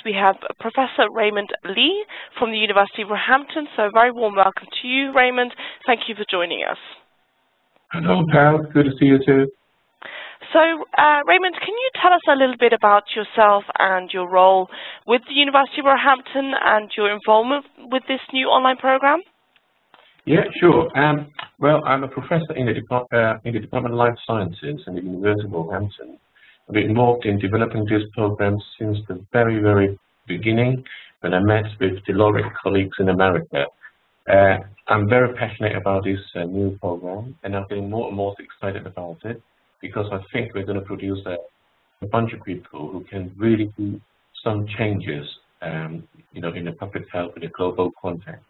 We have Professor Raymond Lee from the University of Roehampton. So a very warm welcome to you, Raymond. Thank you for joining us. Hello, Pal. Good to see you too. So, Raymond, can you tell us a little bit about yourself and your role with the University of Roehampton and your involvement with this new online program? Yeah, sure. Well, I'm a professor in the Department of Life Sciences in the University of Roehampton. I've been involved in developing this program since the very, very beginning when I met with the laureate colleagues in America. I'm very passionate about this new program, and I'm getting more and more excited about it because I think we're going to produce a bunch of people who can really do some changes, in the public health in a global context.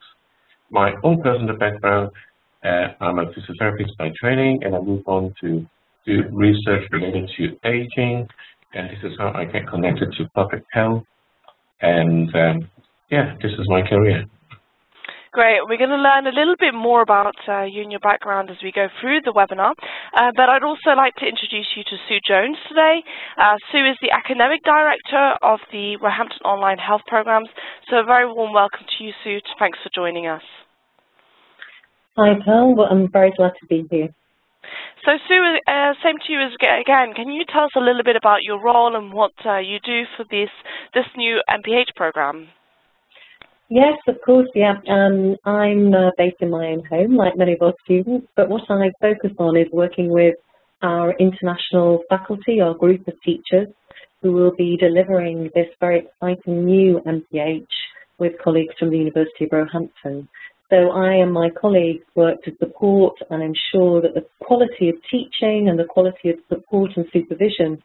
My own personal background, I'm a physiotherapist by training, and I moved on to do research related to aging, and this is how I get connected to public health. And yeah, this is my career. Great. We're going to learn a little bit more about you and your background as we go through the webinar. But I'd also like to introduce you to Sue Jones today. Sue is the Academic Director of the Roehampton Online Health Programs. So a very warm welcome to you, Sue. Thanks for joining us. Hi, Pearl. Well, I'm very glad to be here. So, Sue, same to you again. Can you tell us a little bit about your role and what you do for this new MPH program? Yes, of course, yeah. I'm based in my own home, like many of our students, but what I focus on is working with our international faculty, our group of teachers, who will be delivering this very exciting new MPH with colleagues from the University of Roehampton. So I and my colleagues work to support and ensure that the quality of teaching and the quality of support and supervision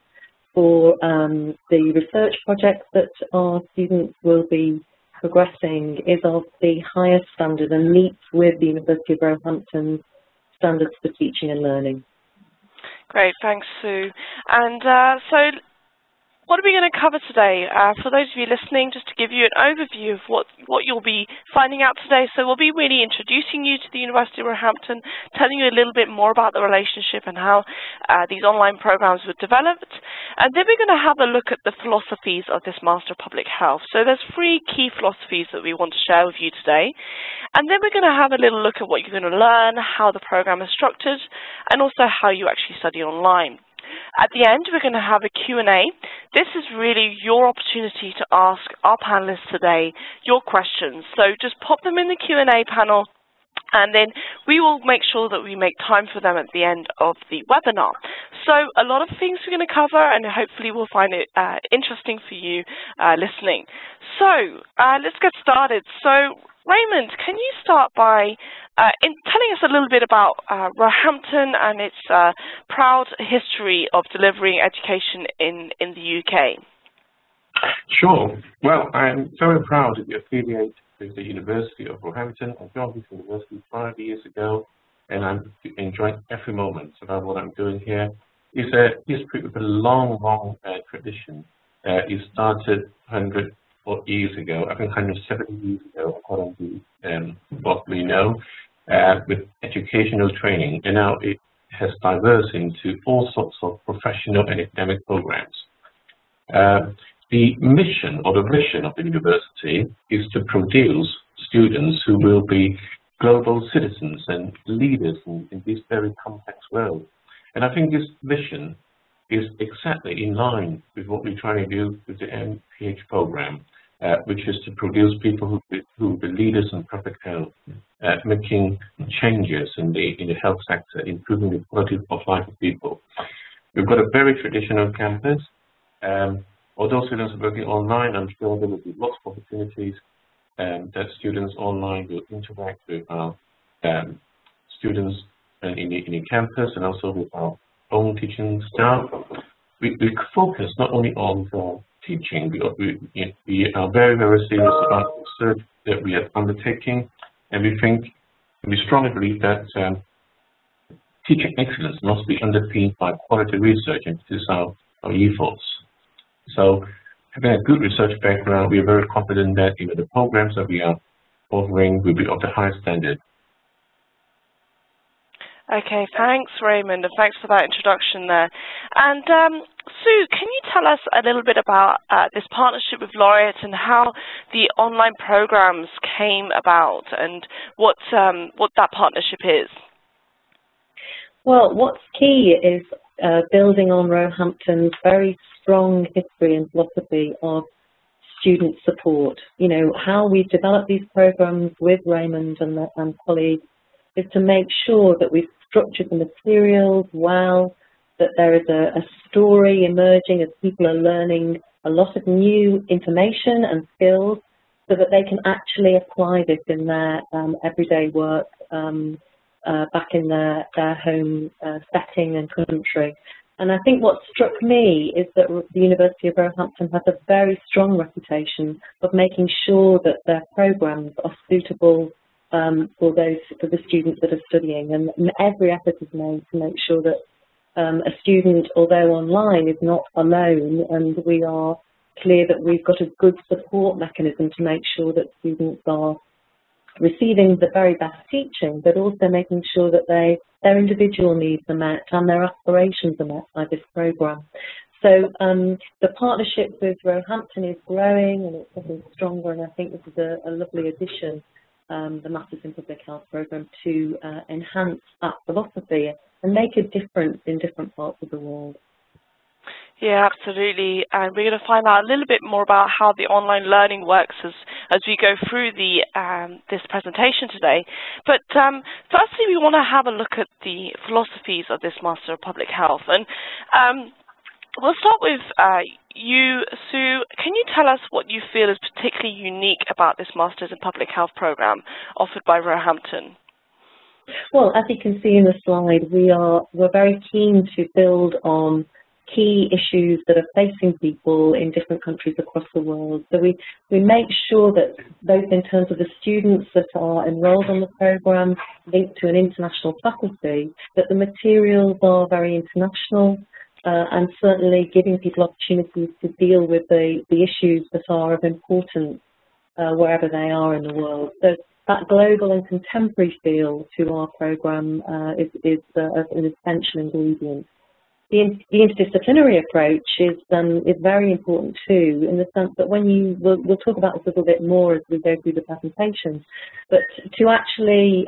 for the research projects that our students will be progressing is of the highest standard and meets with the University of Roehampton's standards for teaching and learning. Great, thanks, Sue. And so what are we going to cover today? For those of you listening, just to give you an overview of what you'll be finding out today. So we'll be really introducing you to the University of Roehampton, telling you a little bit more about the relationship and how these online programs were developed. And then we're going to have a look at the philosophies of this Master of Public Health. So there's 3 key philosophies that we want to share with you today. And then we're going to have a little look at what you're going to learn, how the program is structured, and also how you actually study online. At the end, we're going to have a Q&A. This is really your opportunity to ask our panelists today your questions. So just pop them in the Q&A panel, and then we will make sure that we make time for them at the end of the webinar. So a lot of things we're going to cover, and hopefully we'll find it interesting for you listening. So let's get started. So Raymond, can you start by telling us a little bit about Roehampton and its proud history of delivering education in the UK? Sure. Well, I'm very proud to be affiliated with the University of Roehampton. I joined this university 5 years ago, and I'm enjoying every moment about what I'm doing here. It's a history with a long, long tradition. It started 100 years ago, I think 170 years ago, according to what we know, with educational training, and now it has diverged into all sorts of professional and academic programs. The mission or the vision of the university is to produce students who will be global citizens and leaders in this very complex world. And I think this vision is exactly in line with what we're trying to do with the MPH program, which is to produce people who will be leaders in public health, making changes in the health sector, improving the quality of life of people. We've got a very traditional campus. Although students are working online, I'm sure there will be lots of opportunities that students online will interact with our students in the campus and also with our own teaching staff. We focus not only on teaching, we are very, very serious about the research that we are undertaking, and we strongly believe that teaching excellence must be underpinned by quality research, and this is our ethos. So, having a good research background, we are very confident that the programs that we are offering will be of the highest standard. Okay, thanks, Raymond, and thanks for that introduction there. And Sue, can you tell us a little bit about this partnership with Laureate and how the online programs came about and what that partnership is? Well, what's key is building on Roehampton's very strong history and philosophy of student support. You know, how we've developed these programs with Raymond and colleagues is to make sure that we've structured the materials well, that there is a story emerging as people are learning a lot of new information and skills so that they can actually apply this in their everyday work back in their home setting and country. And I think what struck me is that the University of Roehampton has a very strong reputation of making sure that their programs are suitable for the students that are studying, and every effort is made to make sure that a student, although online, is not alone, and we are clear that we've got a good support mechanism to make sure that students are receiving the very best teaching, but also making sure that their individual needs are met and their aspirations are met by this programme. So the partnership with Roehampton is growing and it's getting stronger, and I think this is a lovely addition, the Masters in Public Health programme, to enhance that philosophy and make a difference in different parts of the world. Yeah, absolutely. And we're going to find out a little bit more about how the online learning works as we go through the this presentation today. But firstly, we want to have a look at the philosophies of this Master of Public Health. And we'll start with you, Sue. Can you tell us what you feel is particularly unique about this Masters in Public Health program offered by Roehampton? Well, as you can see in the slide, we're very keen to build on key issues that are facing people in different countries across the world. So we make sure that both in terms of the students that are enrolled on the programme, linked to an international faculty, that the materials are very international and certainly giving people opportunities to deal with the issues that are of importance wherever they are in the world. So that global and contemporary feel to our programme is an essential ingredient. The interdisciplinary approach is very important too, in the sense that when we'll talk about this a little bit more as we go through the presentation, but to actually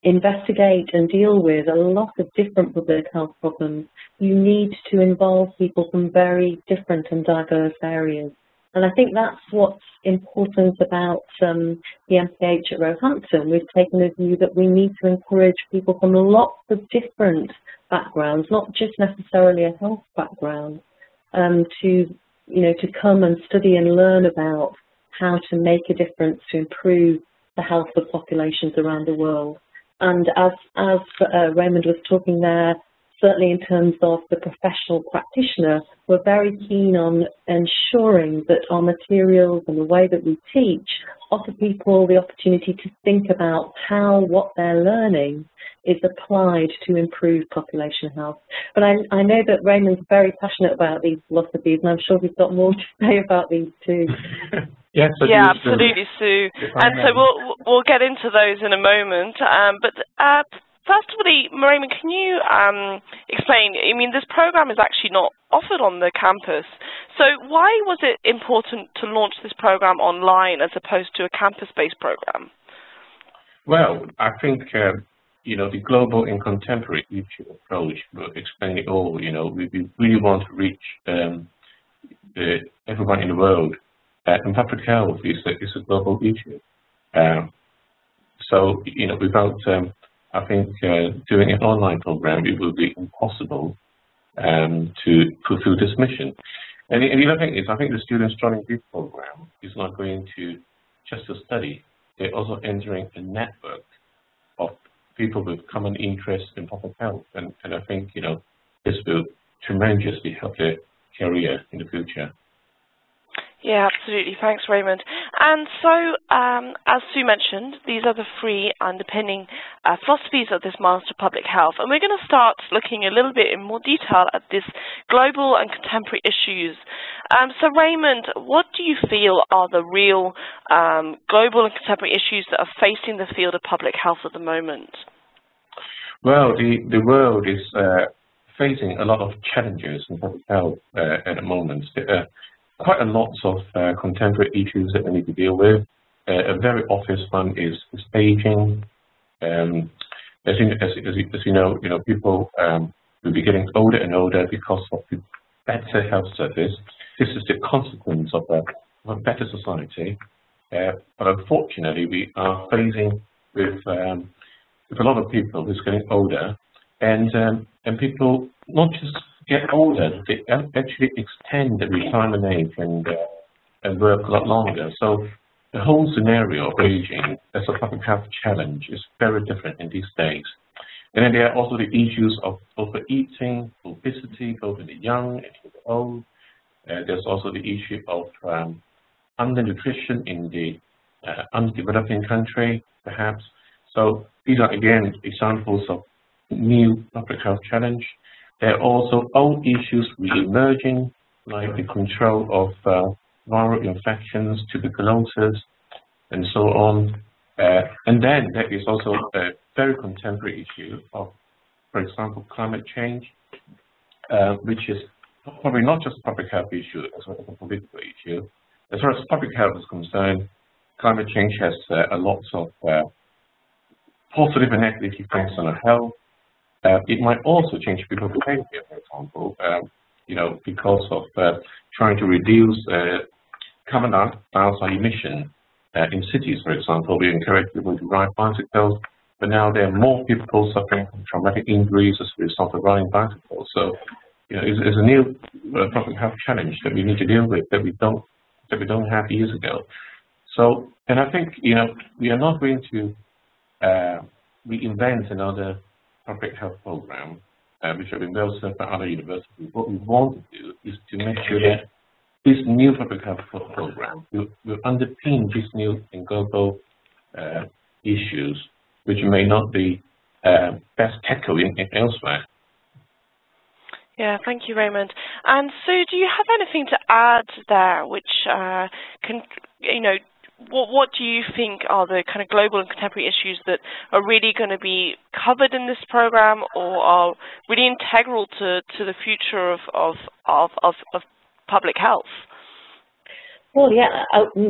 investigate and deal with a lot of different public health problems, you need to involve people from very different and diverse areas. And I think that's what's important about the MPH at Roehampton. We've taken a view that we need to encourage people from lots of different backgrounds, not just necessarily a health background, to come and study and learn about how to make a difference to improve the health of populations around the world. And as Raymond was talking there, certainly in terms of the professional practitioner, we're very keen on ensuring that our materials and the way that we teach offer people the opportunity to think about how what they're learning is applied to improve population health. But I know that Raymond's very passionate about these philosophies, and I'm sure he's got more to say about these too. Yes, yeah, absolutely, Sue. And so we'll get into those in a moment. First of all, Raymond, can you explain, I mean, this program is actually not offered on the campus, so why was it important to launch this program online as opposed to a campus-based program? Well, I think, the global and contemporary issue approach will explain it all. We really want to reach everyone in the world, and public health is a global issue. So, without I think doing an online program, it will be impossible to fulfill this mission. And the other thing is, I think the students joining this program is not going to just to study. They're also entering a network of people with common interest in public health. And I think, this will tremendously help their career in the future. Yeah, absolutely. Thanks, Raymond. And so, as Sue mentioned, these are the three underpinning philosophies of this Master of Public Health. And we're going to start looking a little bit in more detail at this global and contemporary issues. So, Raymond, what do you feel are the real global and contemporary issues that are facing the field of public health at the moment? Well, the world is facing a lot of challenges in public health at the moment. There are quite a lot of contemporary issues that we need to deal with. A very obvious one is aging. As you know, people will be getting older and older because of the better health service. This is the consequence of a better society. But unfortunately, we are facing with a lot of people who's getting older, and people not just get older, they actually extend the retirement age and work a lot longer. So the whole scenario of aging as a public health challenge is very different in these days. And then there are also the issues of overeating, obesity, both in the young and in the old. There's also the issue of undernutrition in the undeveloping country, perhaps. So these are, again, examples of new public health challenge. There are also old issues re-emerging, like the control of viral infections, tuberculosis, and so on. And then there is also a very contemporary issue of, for example, climate change, which is probably not just a public health issue, as well as a political issue. As far as public health is concerned, climate change has a lot of positive and negative effects on our health. It might also change people's behavior, for example, because of trying to reduce carbon dioxide emission in cities, for example. We encourage people to ride bicycles, but now there are more people suffering from traumatic injuries as a result of riding bicycles. So, it's a new public health challenge that we need to deal with that we don't have years ago. So, and I think we are not going to reinvent another public health program, which have been well served by other universities. What we want to do is to make sure that this new public health program will underpin these new and global issues, which may not be best tackled elsewhere. Yeah, thank you, Raymond. And Sue, do you have anything to add there, which what do you think are the kind of global and contemporary issues that are really going to be covered in this program, or are really integral to the future of public health? Well, yeah,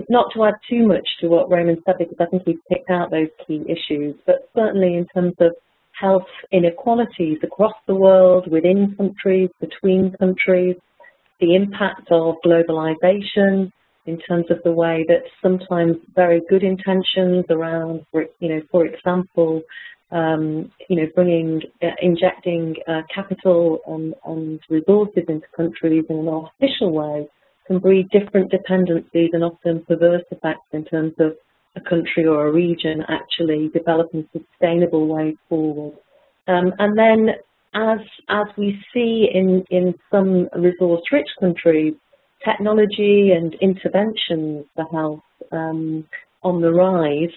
not to add too much to what Raymond said, because I think he's picked out those key issues, but certainly in terms of health inequalities across the world, within countries, between countries, the impact of globalization in terms of the way that sometimes very good intentions around, for example, injecting capital and resources into countries in an artificial way can breed different dependencies and often perverse effects in terms of a country or a region actually developing sustainable ways forward. And then as we see in some resource-rich countries, technology and interventions for health on the rise,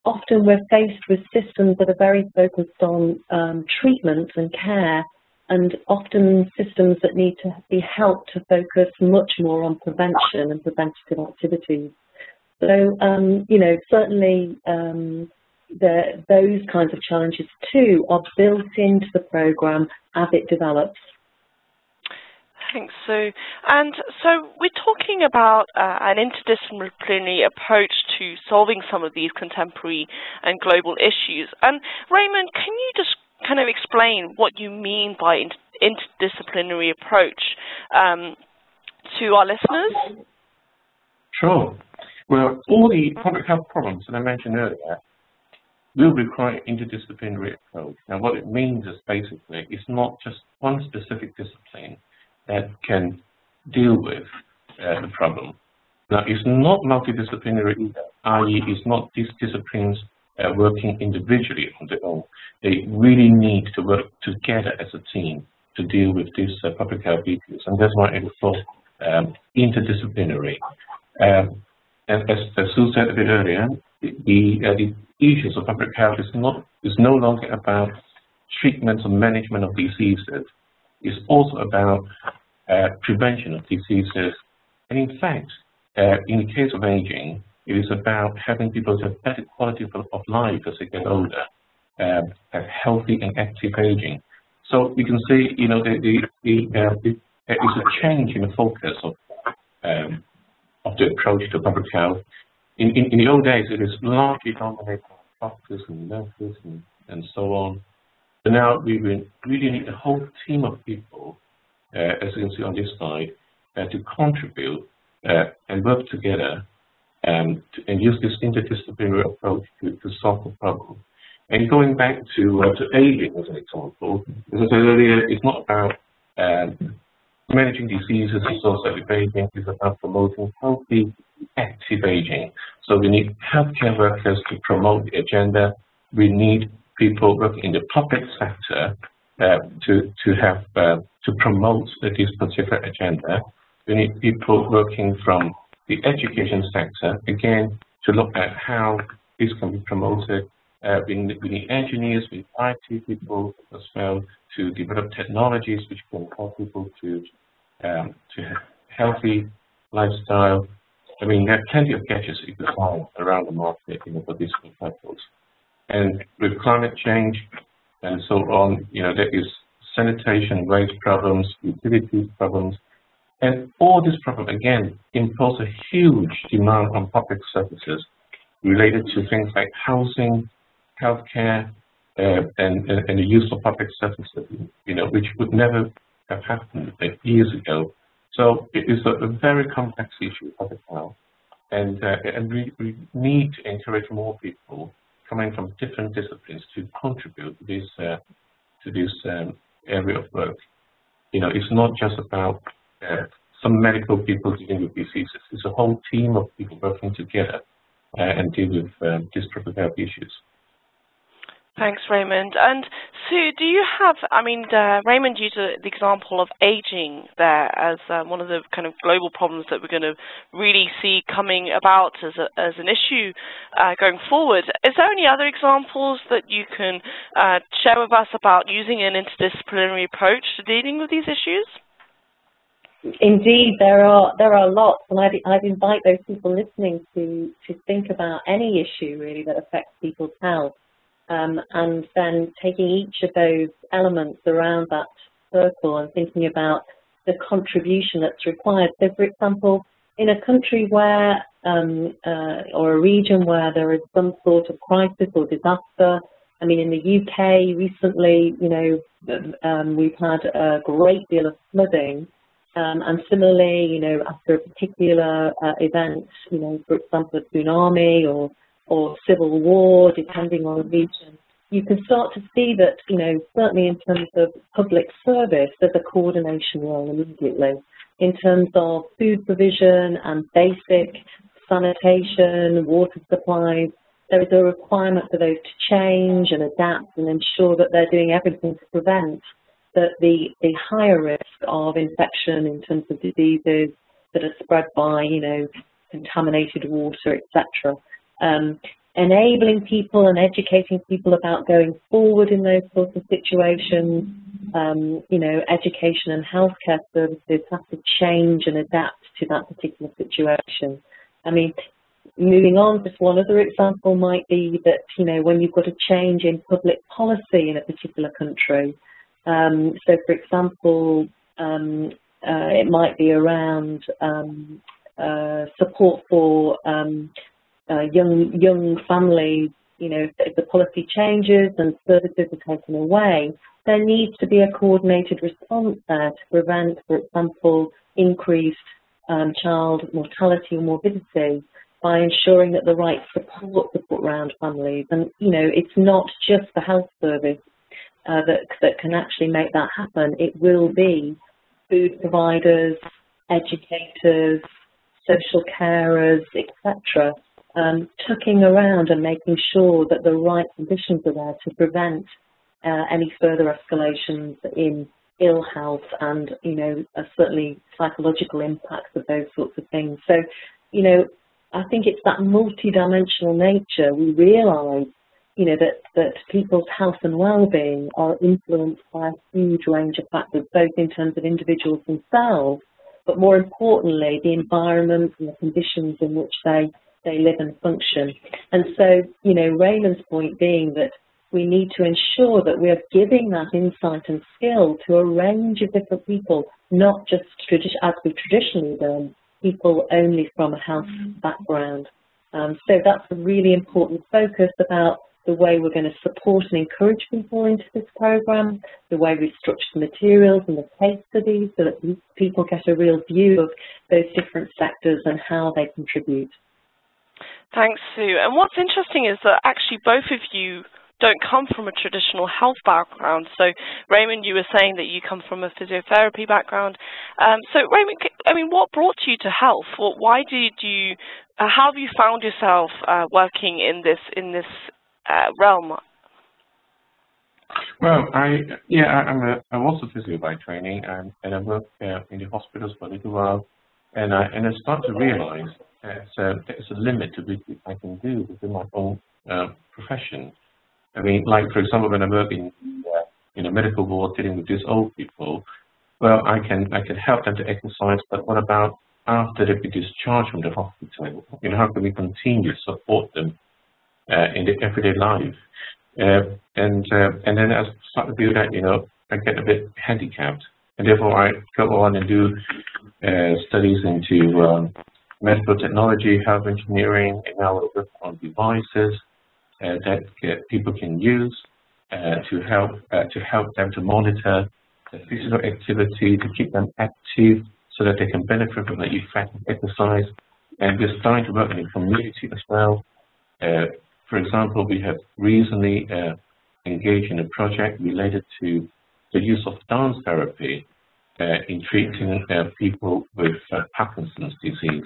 often we're faced with systems that are very focused on treatment and care, and often systems that need to be helped to focus much more on prevention and preventative activities. So, certainly those kinds of challenges too are built into the programme as it develops. Thanks, Sue. And so we're talking about an interdisciplinary approach to solving some of these contemporary and global issues. And Raymond, can you just kind of explain what you mean by interdisciplinary approach to our listeners? Sure. Well, all the public health problems that I mentioned earlier will require interdisciplinary approach. Now, what it means is basically it's not just one specific discipline that can deal with the problem. Now, it's not multidisciplinary either, i.e. it's not these disciplines working individually on their own. They really need to work together as a team to deal with these public health issues, and that's why it is called interdisciplinary. As Sue said a bit earlier, the issues of public health is no longer about treatment or management of diseases. It's also about prevention of diseases. And in fact, in the case of aging, it is about having people have better quality of life as they get older. healthy and active aging. So you can see, you know, it's a change in the focus of the approach to public health. In the old days, it is largely dominated by doctors and nurses and so on. But now we really need a whole team of people, as you can see on this slide, to contribute and work together and use this interdisciplinary approach to solve the problem. And going back to aging as an example, as I said earlier, it's not about managing diseases associated with aging, it's about promoting healthy, active aging. So we need healthcare workers to promote the agenda. We need people working in the public sector to promote this particular agenda. We need people working from the education sector, again, to look at how this can be promoted. We need engineers, we need IT people as well to develop technologies which can help people to have healthy lifestyle. I mean, there are plenty of gadgets you can find around the market, you know, for these purposes. And with climate change and so on, you know, there is sanitation, waste problems, utilities problems, and all this problem, again, impose a huge demand on public services related to things like housing, healthcare, and the use of public services, you know, which would never have happened years ago. So it is a very complex issue, public health, and we need to encourage more people coming from different disciplines to contribute to this area of work. You know, it's not just about some medical people dealing with diseases. It's a whole team of people working together and deal with these public health issues. Thanks, Raymond. And Sue, do you have, I mean, Raymond used the example of aging there as one of the kind of global problems that we're going to really see coming about as an issue going forward. Is there any other examples that you can share with us about using an interdisciplinary approach to dealing with these issues? Indeed, there are lots, and I'd invite those people listening to think about any issue really that affects people's health. And then taking each of those elements around that circle and thinking about the contribution that's required. So, for example, in a country where, or a region where there is some sort of crisis or disaster, I mean, in the UK recently, you know, we've had a great deal of flooding. And similarly, you know, after a particular event, you know, for example, a tsunami or civil war, depending on the region, you can start to see that, you know, certainly in terms of public service, there's a coordination role immediately. In terms of food provision and basic sanitation, water supplies, there is a requirement for those to change and adapt and ensure that they're doing everything to prevent the higher risk of infection in terms of diseases that are spread by, you know, contaminated water, etc. Enabling people and educating people about going forward in those sorts of situations. You know, education and healthcare services have to change and adapt to that particular situation. I mean, moving on, just one other example might be that, you know, when you've got a change in public policy in a particular country. So, for example, it might be around support for young families. You know, if the policy changes and services are taken away, there needs to be a coordinated response there to prevent, for example, increased child mortality or morbidity by ensuring that the right support is put around families. And, you know, it's not just the health service that can actually make that happen. It will be food providers, educators, social carers, etc., tucking around and making sure that the right conditions are there to prevent any further escalations in ill health and, you know, certainly psychological impacts of those sorts of things. So, you know, I think it's that multidimensional nature. We realise, you know, that people's health and well-being are influenced by a huge range of factors, both in terms of individuals themselves, but more importantly, the environment and the conditions in which they live and function. And so, you know, Raymond's point being that we need to ensure that we are giving that insight and skill to a range of different people, not just as we've traditionally done, people only from a health background. So that's a really important focus about the way we're going to support and encourage people into this program, the way we structure the materials and the case studies so that people get a real view of those different sectors and how they contribute. Thanks, Sue. And what's interesting is that actually both of you don't come from a traditional health background. So, Raymond, you were saying that you come from a physiotherapy background. So, Raymond, I mean, what brought you to health? Why did you? How have you found yourself working in this realm? Well, I was a physio by training, and I worked in the hospitals for a little while, and I started to realise that there's a limit to which I can do within my own profession. I mean, like for example, when I work in a medical ward dealing with these old people, well, I can help them to exercise, but what about after they've been discharged from the hospital? You know, how can we continue to support them in their everyday life? And then as I start to do that, you know, I get a bit handicapped, and therefore I go on and do studies into medical technology, health engineering, and now I work on devices that people can use to help them to monitor the physical activity, to keep them active, so that they can benefit from the effect of exercise. And we're starting to work in the community as well. For example, we have recently engaged in a project related to the use of dance therapy in treating people with Parkinson's disease.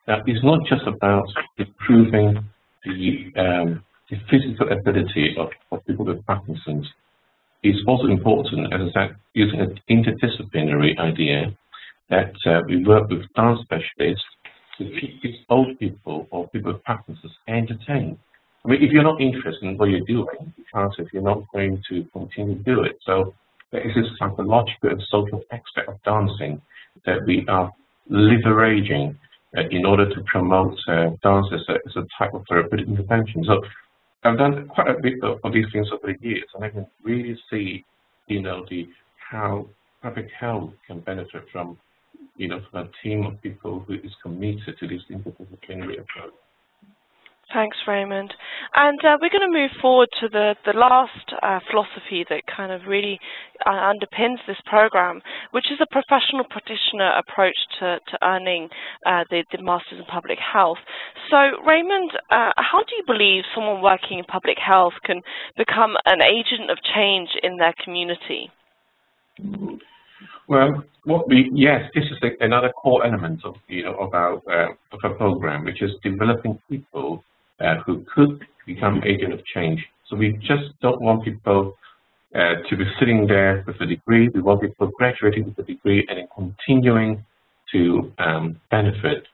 Now, it's not just about improving the physical ability of people with Parkinson's. It's also important, as I said, using an interdisciplinary idea that we work with dance specialists to keep these old people or people with Parkinson's entertained. I mean, if you're not interested in what you're doing, you can't if you're not going to continue to do it. So there is this psychological and social aspect of dancing that we are leveraging in order to promote dance as a type of therapeutic intervention. So I've done quite a bit of these things over the years, and I can really see, you know, how public health can benefit from, you know, from a team of people who is committed to this interdisciplinary approach. Thanks, Raymond. And we're going to move forward to the last philosophy that kind of really underpins this program, which is a professional practitioner approach to earning the Masters in Public Health. So, Raymond, how do you believe someone working in public health can become an agent of change in their community? Well, yes, this is another core element of our program, which is developing people who could become agent of change. So we just don't want people to be sitting there with a degree. We want people graduating with a degree and then continuing to benefit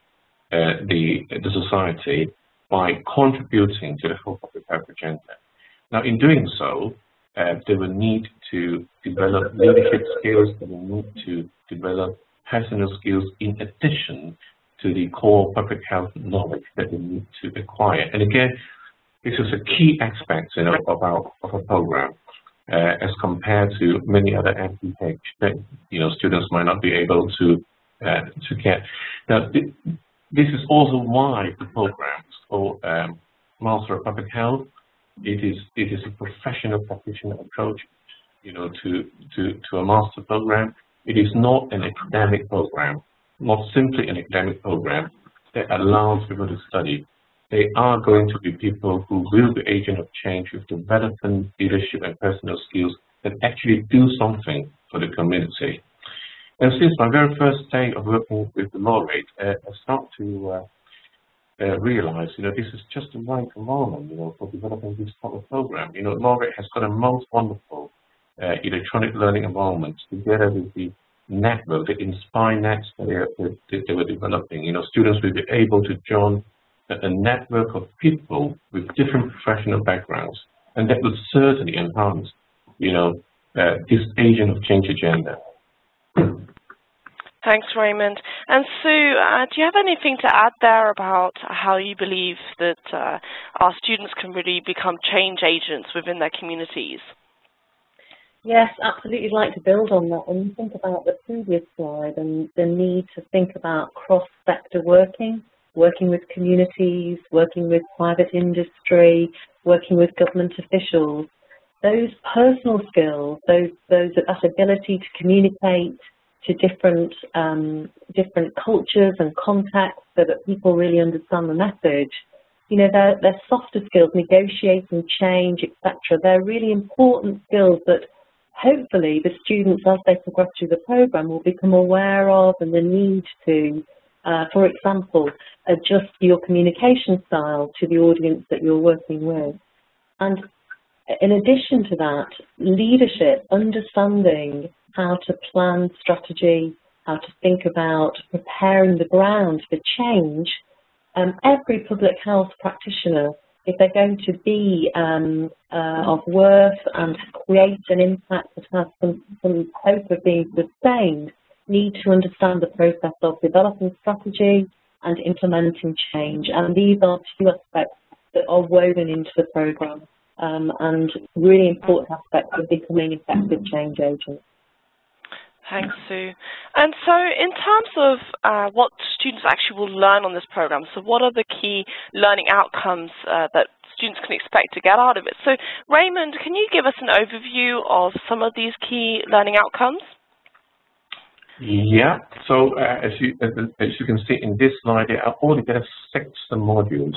the society by contributing to the whole public health agenda. Now, in doing so, they will need to develop leadership skills, they will need to develop personal skills in addition to the core public health knowledge that they need to acquire. And again, this is a key aspect of our program as compared to many other MPH that students might not be able to get. Now, this is also why the program is called Master of Public Health. It is a professional practitioner approach, to a master program. It is not an academic program, not simply an academic program that allows people to study. They are going to be people who will be agent of change with development, leadership, and personal skills that actually do something for the community. And since my very first day of working with the laureate, I start to realize, this is just the right environment, for developing this type of program. Laureate has got a most wonderful electronic learning environment together with the network, the Inspire Nets that they were developing. Students will be able to join a network of people with different professional backgrounds, and that will certainly enhance, this agent of change agenda. Thanks, Raymond. And Sue, do you have anything to add there about how you believe that our students can really become change agents within their communities? Yes, absolutely. I'd like to build on that. When you think about the previous slide and the need to think about cross-sector working with communities, working with private industry, working with government officials, those personal skills, that ability to communicate to different cultures and contexts so that people really understand the message. You know, they're softer skills, negotiating change, etc. They're really important skills that hopefully the students, as they progress through the program, will become aware of, and the need to, for example, adjust your communication style to the audience that you're working with. And in addition to that, leadership, understanding how to plan strategy, how to think about preparing the ground for change. Every public health practitioner, if they're going to be of worth and create an impact that has some hope of being sustained, need to understand the process of developing strategy and implementing change. And these are two aspects that are woven into the programme and really important aspects of becoming effective change agents. Thanks, Sue. And so in terms of what students actually will learn on this program, so what are the key learning outcomes that students can expect to get out of it? So Raymond, can you give us an overview of some of these key learning outcomes? Yeah, so as you can see in this slide, there are altogether 6 modules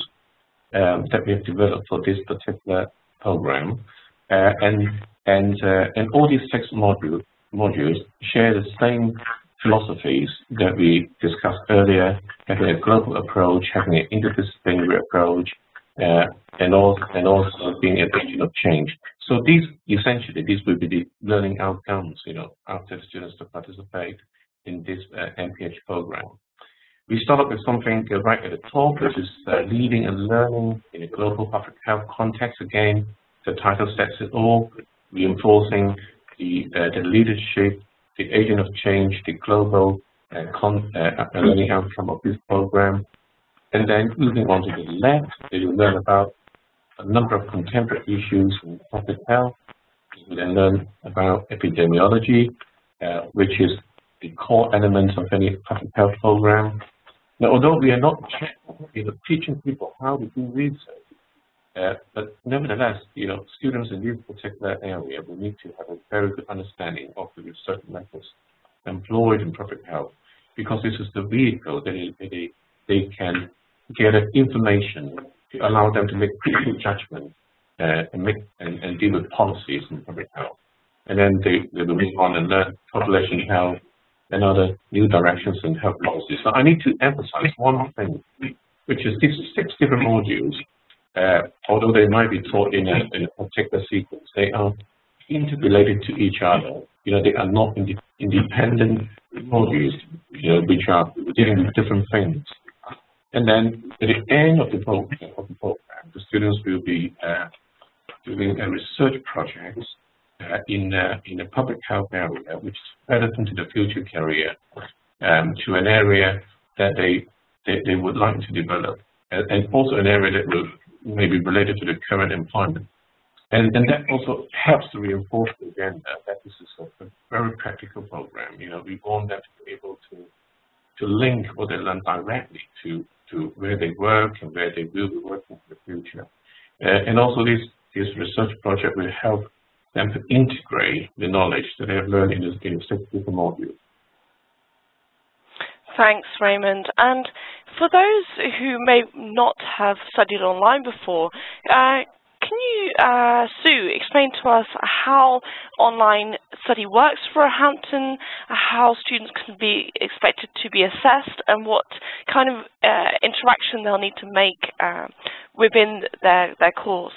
that we have developed for this particular program, and all these 6 modules share the same philosophies that we discussed earlier: having a global approach, having an interdisciplinary approach, and also being an agent of change. So these will be the learning outcomes, you know, after students to participate in this MPH program. We start off with something right at the top, which is leading and learning in a global public health context. Again, the title sets it all, reinforcing the leadership, the agent of change, the global learning outcome of this program. And then moving on to the left, they will learn about a number of contemporary issues in public health. They will then learn about epidemiology, which is the core element of any public health program. Now, although we are not teaching people how to do research, but nevertheless, you know, students in this particular area will need to have a very good understanding of the research methods employed in public health, because this is the vehicle that they can get information to allow them to make critical judgment and deal with policies in public health. And then they will move on and learn population health and other new directions in health policies. So I need to emphasize one thing, which is these 6 different modules, although they might be taught in a particular sequence, they are interrelated to each other. You know, they are not independent modules, you know, which are dealing with different things. And then at the end of the program, the students will be doing a research project in a public health area, which is relevant to the future career, to an area that they would like to develop, and also an area that will maybe related to the current employment. And that also helps to reinforce the agenda that this is a very practical program. You know, we want them to be able to link what they learn directly to where they work and where they will be working in the future. And also this research project will help them to integrate the knowledge that they have learned in the 6 different modules. Thanks, Raymond. And for those who may not have studied online before, can you, Sue, explain to us how online study works for Roehampton, how students can be expected to be assessed, and what kind of interaction they'll need to make within their course?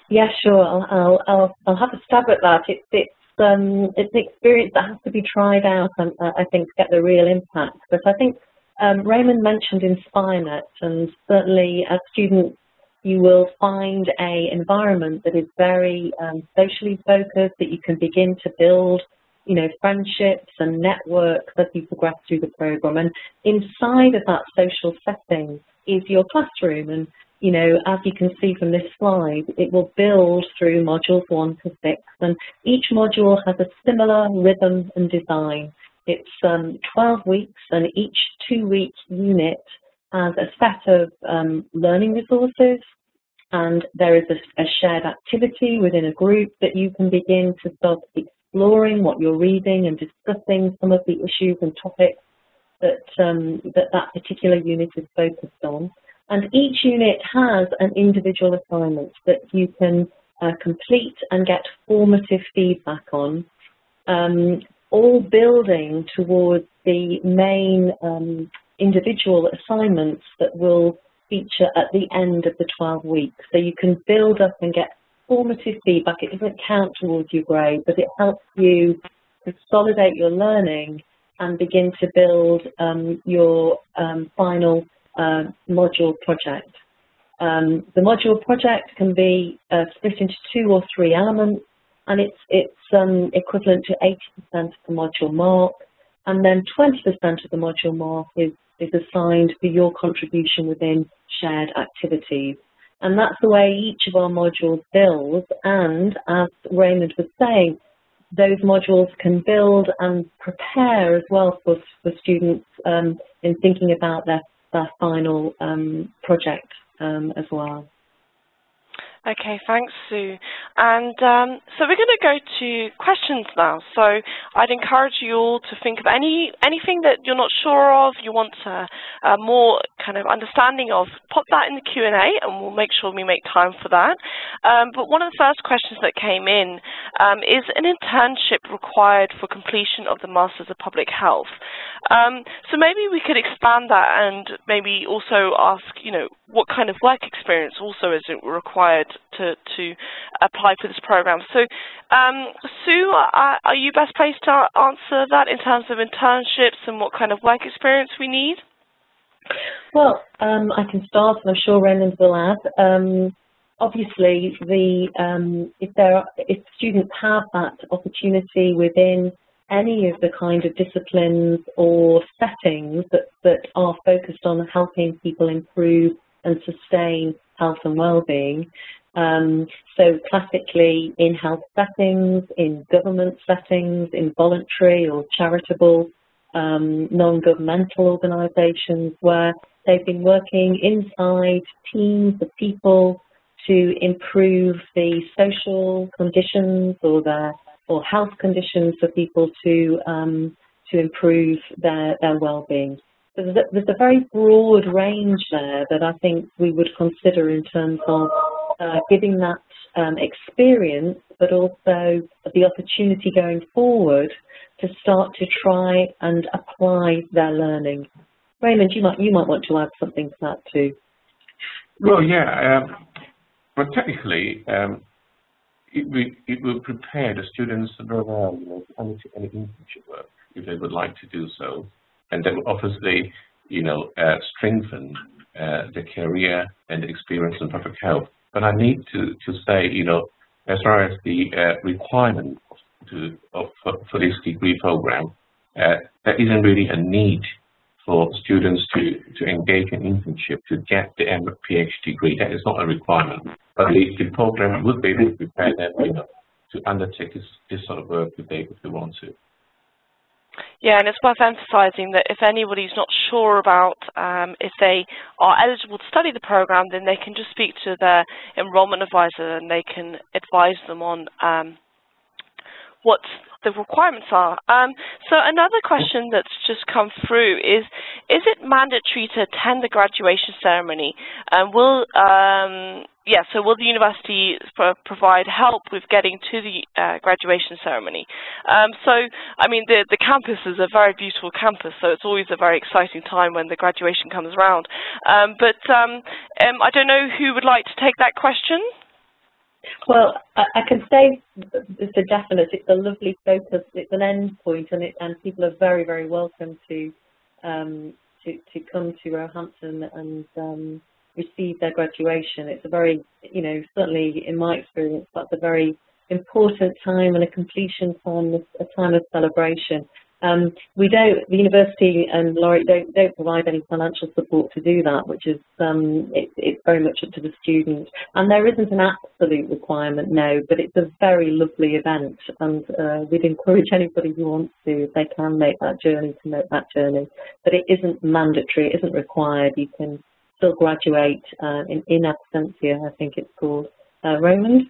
Yeah, sure. I'll have a stab at that. It's an experience that has to be tried out, and I think to get the real impact. But I think Raymond mentioned InspireNet, and certainly as students, you will find an environment that is very socially focused, that you can begin to build you know, friendships and networks as you progress through the program. And inside of that social setting is your classroom. And, you know, as you can see from this slide, it will build through modules 1 to 6. And each module has a similar rhythm and design. It's 12 weeks, and each 2-week unit has a set of learning resources, and there is a shared activity within a group that you can begin to start exploring what you're reading and discussing some of the issues and topics that that particular unit is focused on. And each unit has an individual assignment that you can complete and get formative feedback on, all building towards the main individual assignments that will feature at the end of the 12 weeks. So you can build up and get formative feedback. It doesn't count towards your grade, but it helps you consolidate your learning and begin to build your final module project. The module project can be split into 2 or 3 elements, and it's equivalent to 80% of the module mark, and then 20% of the module mark is assigned for your contribution within shared activities. And that's the way each of our modules builds, and as Raymond was saying, those modules can build and prepare as well for students in thinking about their final project as well. Okay, thanks, Sue. And so we're going to go to questions now. So I'd encourage you all to think of anything that you're not sure of, you want more kind of understanding of, pop that in the Q&A and we'll make sure we make time for that. But one of the first questions that came in is an internship required for completion of the Masters of Public Health? So maybe we could expand that and maybe also ask, you know, what kind of work experience also is it required to apply for this program? So, Sue, are you best placed to answer that in terms of internships and what kind of work experience we need? Well, I can start, and I'm sure Raymond will add. Obviously, if students have that opportunity within any of the kind of disciplines or settings that are focused on helping people improve and sustain health and well-being. So classically in health settings, in government settings, in voluntary or charitable, non-governmental organisations where they've been working inside teams of people to improve the social conditions or health conditions for people to improve their well-being. So there's a very broad range there that I think we would consider in terms of giving that experience, but also the opportunity going forward to start to try and apply their learning. Raymond, you might want to add something to that too. Well, yeah, but technically, it will prepare the students very well, you know, to any internship work if they would like to do so, and that will obviously, you know, strengthen the career and the experience in public health. But I need to say, you know, as far as the requirement for this degree program, there isn't really a need for students to engage in internship to get the MPH degree. That is not a requirement. But the program would be able to prepare them, you know, to undertake this sort of work if they want to. Yeah, and it's worth emphasising that if anybody's not sure about if they are eligible to study the program, then they can just speak to their enrolment advisor and they can advise them on what the requirements are. So another question that's just come through is it mandatory to attend the graduation ceremony? Will the university provide help with getting to the graduation ceremony? So, I mean, the campus is a very beautiful campus, so it's always a very exciting time when the graduation comes around. I don't know who would like to take that question. Well, I can say it's a definite. It's a lovely focus. It's an end point, and people are very, very welcome to come to Roehampton and receive their graduation. It's a very, you know, certainly in my experience, that's a very important time and a completion time, a time of celebration. The university and Laureate don't provide any financial support to do that, which is it's very much up to the student. And there isn't an absolute requirement, no, but it's a very lovely event, and we'd encourage anybody who wants to, if they can make that journey, to make that journey. But it isn't mandatory, it isn't required. You can still graduate in absentia, I think it's called. Raymond?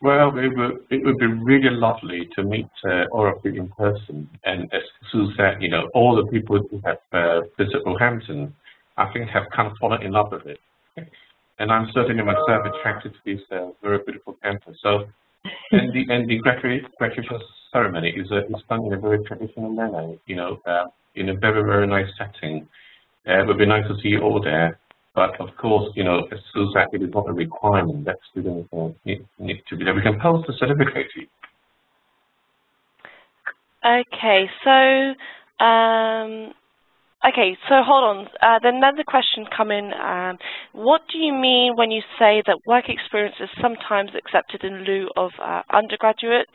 Well, it would be really lovely to meet all of you in person. And as Sue said, all the people who have visited Roehampton, I think, have kind of fallen in love with it. And I'm certainly myself attracted to this very beautiful campus. So, and the graduation ceremony is done in a very traditional manner, in a very, very nice setting. It would be nice to see you all there. But of course, as Sue said, it is not a requirement that students need to be there. We can post the certificate to you. Okay, so hold on. Then another question come in. What do you mean when you say that work experience is sometimes accepted in lieu of undergraduate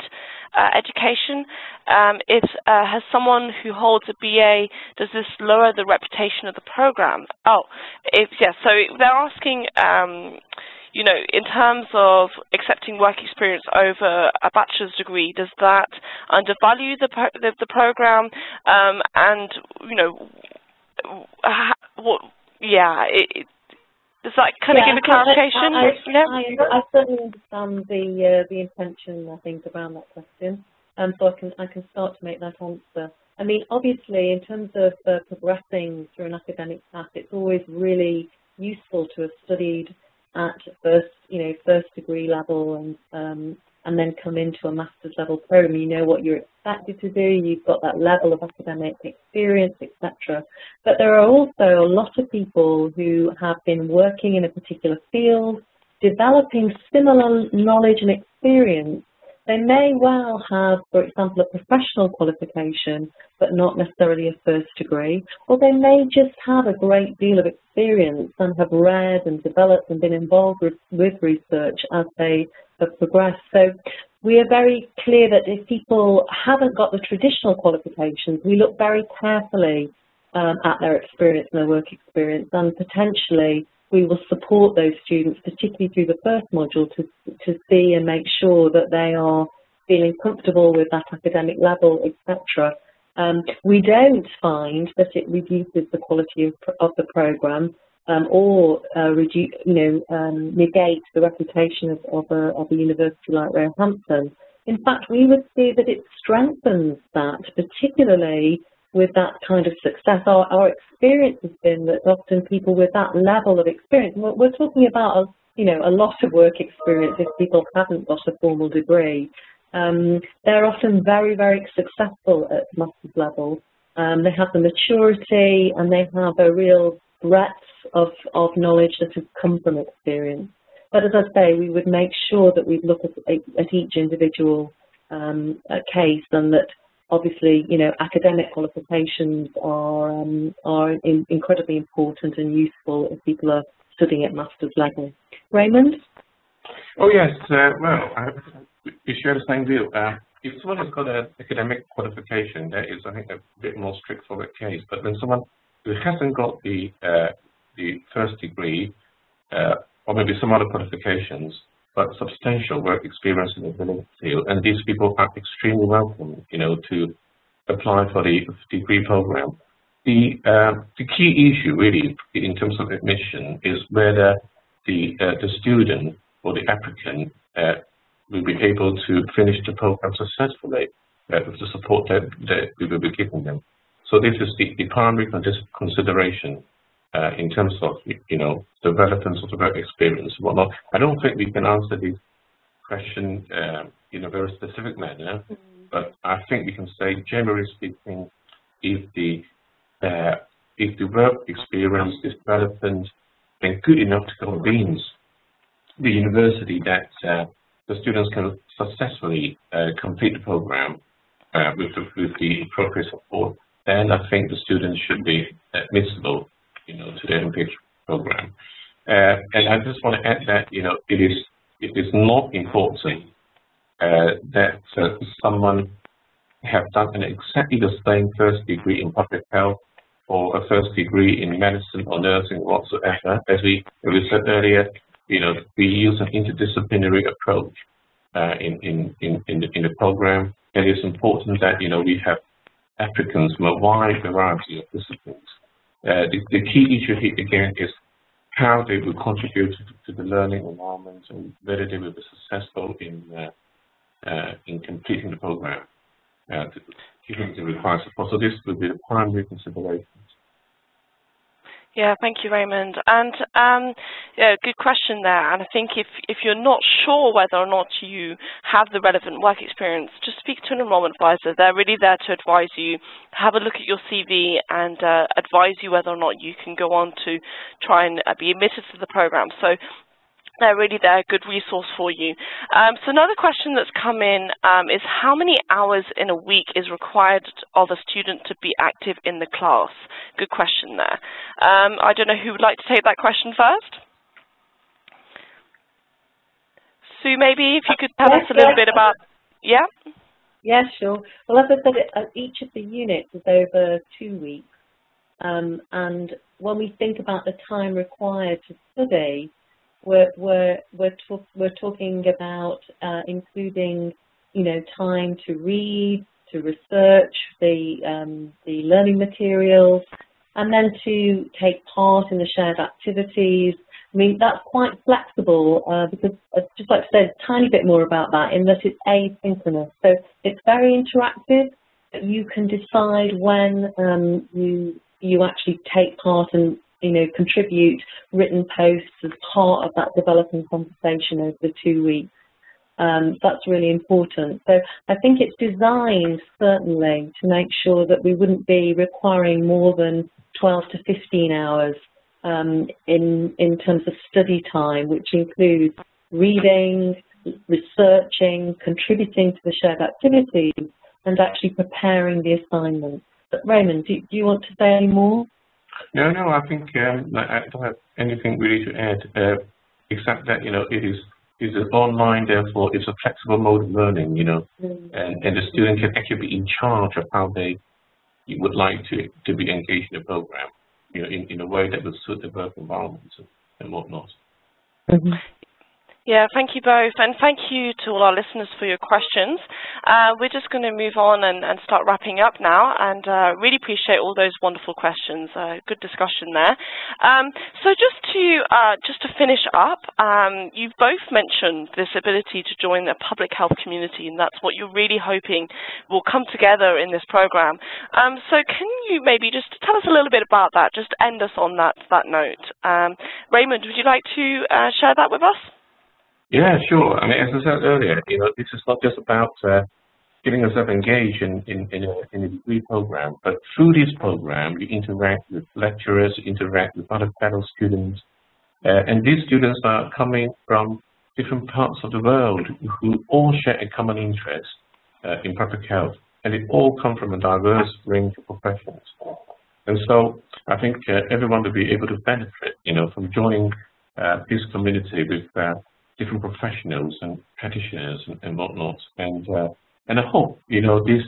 education? Has someone who holds a BA, does this lower the reputation of the program? So they're asking, in terms of accepting work experience over a bachelor's degree, does that undervalue the program? Does that kind of give a clarification? I certainly understand the intention, I think, around that question. So I can start to make that answer. I mean, obviously, in terms of progressing through an academic path, it's always really useful to have studied at first degree level and then come into a master's level program. You know what you're expected to do, you've got that level of academic experience, etc. But there are also a lot of people who have been working in a particular field, developing similar knowledge and experience. They may well have, for example, a professional qualification, but not necessarily a first degree, or they may just have a great deal of experience and have read and developed and been involved with research as they have progressed. So we are very clear that if people haven't got the traditional qualifications, we look very carefully at their experience and their work experience, and potentially we will support those students, particularly through the first module, to see and make sure that they are feeling comfortable with that academic level, etc. We don't find that it reduces the quality of the programme or negate the reputation of a university like Roehampton. In fact, we would see that it strengthens that, particularly with that kind of success. Our experience has been that often people with that level of experience, we're talking about a lot of work experience if people haven't got a formal degree, they're often very, very successful at master's level. They have the maturity and they have a real breadth of knowledge that has come from experience. But as I say, we would make sure that we look at each individual case, and that obviously, academic qualifications are incredibly important and useful if people are studying at master's level. Raymond? Oh yes, we share the same view. If someone has got an academic qualification, that is, I think, a bit more strict for that case. But when someone who hasn't got the first degree, or maybe some other qualifications, but substantial work experience in the relevant field, and these people are extremely welcome, to apply for the degree program. The key issue really in terms of admission is whether the student or the applicant will be able to finish the program successfully with the support that we will be giving them. So this is the primary consideration in terms of the relevance of the work experience and whatnot. I don't think we can answer this question in a very specific manner, but I think we can say, generally speaking, if the work experience is relevant and good enough to convince the university that the students can successfully complete the program with the appropriate support, then I think the students should be admissible, to the MPH program. And I just want to add that, it is not important that someone have done exactly the same first degree in public health or a first degree in medicine or nursing whatsoever. As we said earlier, we use an interdisciplinary approach in the program, and it's important that we have applicants from a wide variety of disciplines. The key issue here again is how they will contribute to the learning environment and whether they will be successful in completing the program, given the required support. So this will be the primary considerations. Yeah, thank you, Raymond. And yeah, good question there. And I think if you're not sure whether or not you have the relevant work experience, just speak to an enrollment advisor. They're really there to advise you, have a look at your CV, and advise you whether or not you can go on to try and be admitted to the program. So they're really there, a good resource for you. So another question that's come in is how many hours in a week is required of a student to be active in the class? Good question there. I don't know who would like to take that question first. Sue, maybe if you could tell us a little bit about, yeah? Yeah, sure. Well, as I said, each of the units is over 2 weeks. And when we think about the time required to study, we're talking about including, time to read, to research the learning materials, and then to take part in the shared activities. I mean, that's quite flexible because I'd just like to say a tiny bit more about that in that it's asynchronous. So it's very interactive. You can decide when you actually take part and contribute written posts as part of that developing conversation over the 2 weeks. That's really important. So I think it's designed certainly to make sure that we wouldn't be requiring more than 12 to 15 hours in terms of study time, which includes reading, researching, contributing to the shared activities, and actually preparing the assignments. But Raymond, do you want to say any more? No, I think I don't have anything really to add, except that it is online, therefore it's a flexible mode of learning, and the student can actually be in charge of how they would like to be engaged in the program, in a way that will suit the work environment and whatnot. Mm-hmm. Yeah, thank you both, and thank you to all our listeners for your questions. We're just going to move on and start wrapping up now, and really appreciate all those wonderful questions. Good discussion there. So just to finish up, you've both mentioned this ability to join the public health community, and that's what you're really hoping will come together in this program. So can you maybe just tell us a little bit about that? Just end us on that note. Raymond, would you like to share that with us? Yeah, sure. I mean, as I said earlier, this is not just about getting yourself engaged in a degree program, but through this program, you interact with lecturers, you interact with other fellow students, and these students are coming from different parts of the world who all share a common interest in public health, and they all come from a diverse range of professions. And so I think everyone will be able to benefit, from joining this community with different professionals and practitioners and whatnot, and I hope this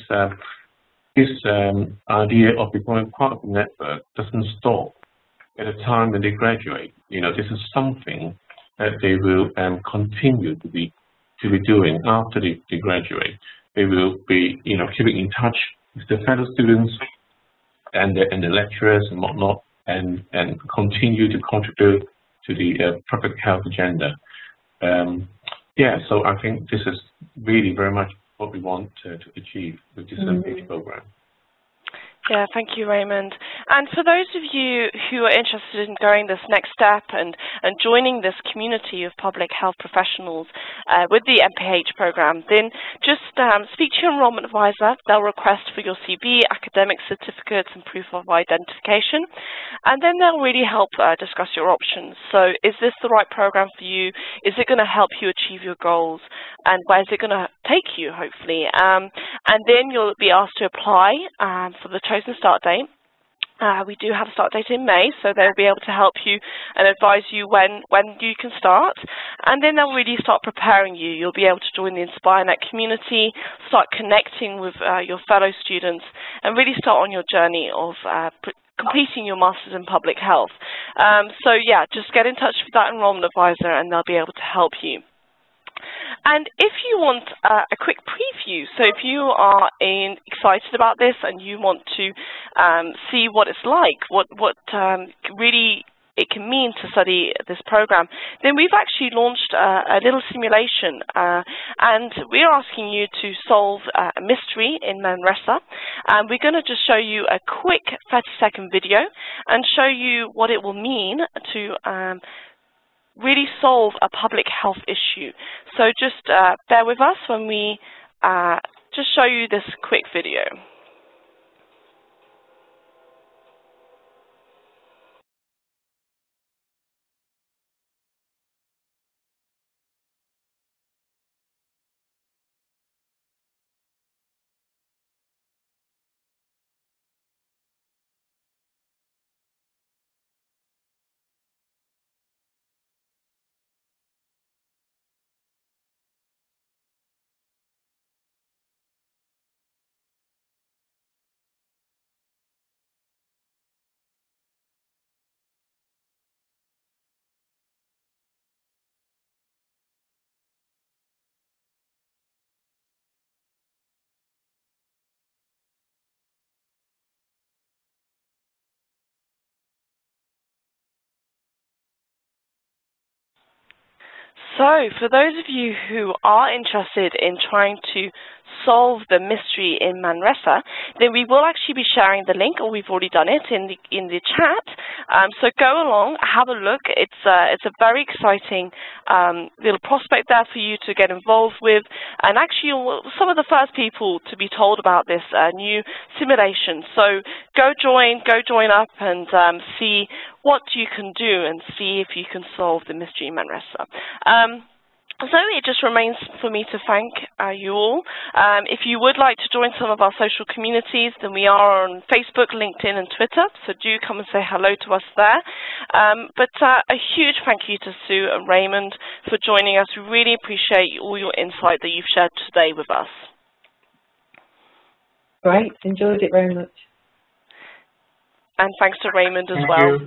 idea of becoming part of the network doesn't stop at a time when they graduate. This is something that they will continue to be doing after they graduate. They will be keeping in touch with their fellow students and the lecturers and whatnot, and continue to contribute to the public health agenda. So I think this is really very much what we want to achieve with this MPH program. Yeah, thank you, Raymond. And for those of you who are interested in going this next step and joining this community of public health professionals with the MPH program, then just speak to your enrollment advisor. They'll request for your CV, academic certificates, and proof of identification. And then they'll really help discuss your options. So is this the right program for you? Is it going to help you achieve your goals? And where is it going to take you, hopefully? And then you'll be asked to apply for the chosen start date. We do have a start date in May, so they'll be able to help you and advise you when you can start. And then they'll really start preparing you. You'll be able to join the InspireNet community, start connecting with your fellow students, and really start on your journey of completing your Masters in Public Health. So yeah, just get in touch with that enrollment advisor and they'll be able to help you. And if you want a quick preview, so if you are excited about this and you want to see what it's like, what really it can mean to study this program, then we've actually launched a little simulation, and we're asking you to solve a mystery in Manresa. And we're going to just show you a quick 30-second video and show you what it will mean to really solve a public health issue. So just bear with us when we just show you this quick video. So, for those of you who are interested in trying to solve the mystery in Manresa, then we will actually be sharing the link, or we've already done it in the chat. So go along, have a look. It's a very exciting little prospect there for you to get involved with, and actually you're some of the first people to be told about this new simulation. So go join up and see what you can do and see if you can solve the mystery in Manresa. So it just remains for me to thank you all. If you would like to join some of our social communities, then we are on Facebook, LinkedIn and Twitter, so do come and say hello to us there. But a huge thank you to Sue and Raymond for joining us. We really appreciate all your insight that you've shared today with us. Great, enjoyed it very much. And thanks to Raymond as well.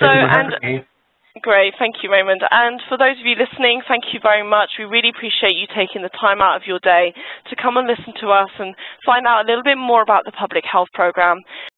Thank you. So, great, thank you, Raymond. And for those of you listening, thank you very much. We really appreciate you taking the time out of your day to come and listen to us and find out a little bit more about the public health program.